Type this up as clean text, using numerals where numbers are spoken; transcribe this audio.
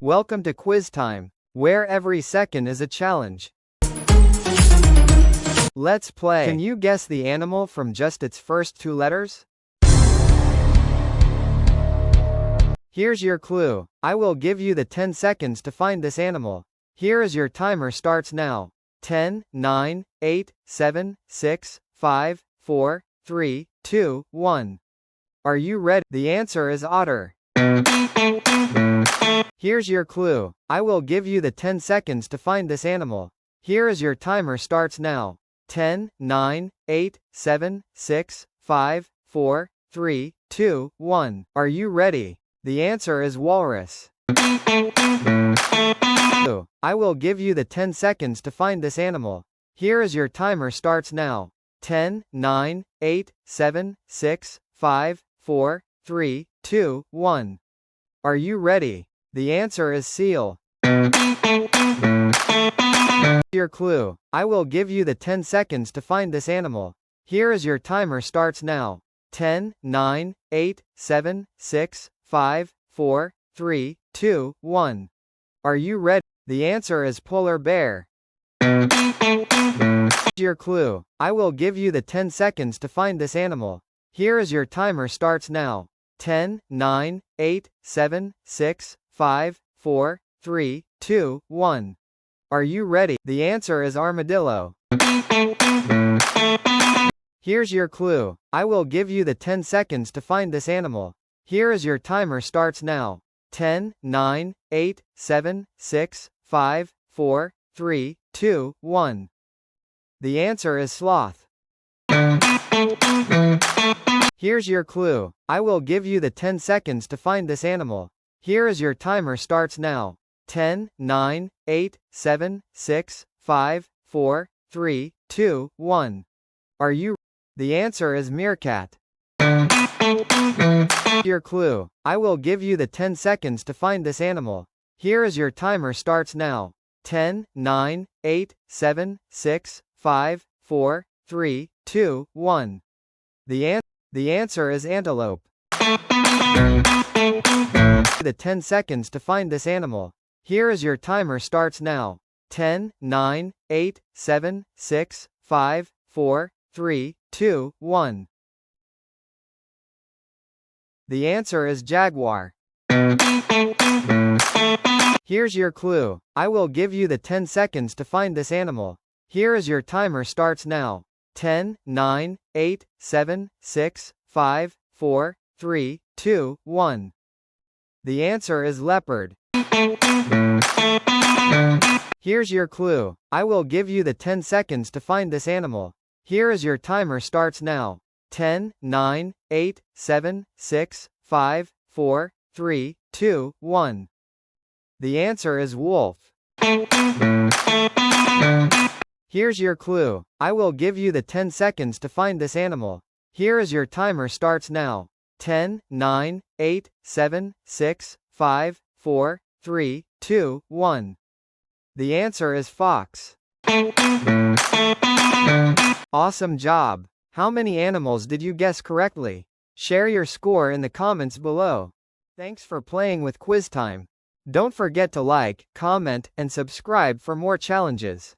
Welcome to Quiz Time, where every second is a challenge. Let's play. Can you guess the animal from just its first two letters? Here's your clue. I will give you the 10 seconds to find this animal. Here is your timer starts now. 10, 9, 8, 7, 6, 5, 4, 3, 2, 1. Are you ready? The answer is otter. Here's your clue. I will give you the 10 seconds to find this animal. Here is your timer starts now. 10, 9, 8, 7, 6, 5, 4, 3, 2, 1. Are you ready? The answer is walrus. I will give you the 10 seconds to find this animal. Here is your timer starts now. 10, 9, 8, 7, 6, 5, 4, 3, 2, 1. Are you ready? The answer is seal. Your clue. I will give you the 10 seconds to find this animal. Here is your timer starts now. 10, 9, 8, 7, 6, 5, 4, 3, 2, 1. Are you ready? The answer is polar bear. Your clue. I will give you the 10 seconds to find this animal. Here is your timer starts now. 10, 9, 8, 7, 6, 5, 4, 3, 2, 1. Are you ready? The answer is armadillo. Here's your clue. I will give you the 10 seconds to find this animal. Here is your timer starts now. 10, 9, 8, 7, 6, 5, 4, 3, 2, 1. The answer is sloth. Here's your clue. I will give you the 10 seconds to find this animal. Here is your timer starts now. 10, 9, 8, 7, 6, 5, 4, 3, 2, 1. Are you? The answer is meerkat. Your clue. I will give you the 10 seconds to find this animal. Here is your timer starts now. 10, 9, 8, 7, 6, 5, 4, 3, 2, 1. The answer is antelope. The 10 seconds to find this animal. Here is your timer starts now. 10, 9, 8, 7, 6, 5, 4, 3, 2, 1. The answer is jaguar. Here's your clue. I will give you the 10 seconds to find this animal. Here is your timer starts now. 10, 9, 8, 7, 6, 5, 4, 3, 2, 1. The answer is leopard. Here's your clue. I will give you the 10 seconds to find this animal. Here is your timer starts now. 10, 9, 8, 7, 6, 5, 4, 3, 2, 1. The answer is wolf. Here's your clue. I will give you the 10 seconds to find this animal. Here is your timer starts now. 10, 9, 8, 7, 6, 5, 4, 3, 2, 1. The answer is fox. Awesome job! How many animals did you guess correctly? Share your score in the comments below. Thanks for playing with Quiz Time. Don't forget to like, comment, and subscribe for more challenges.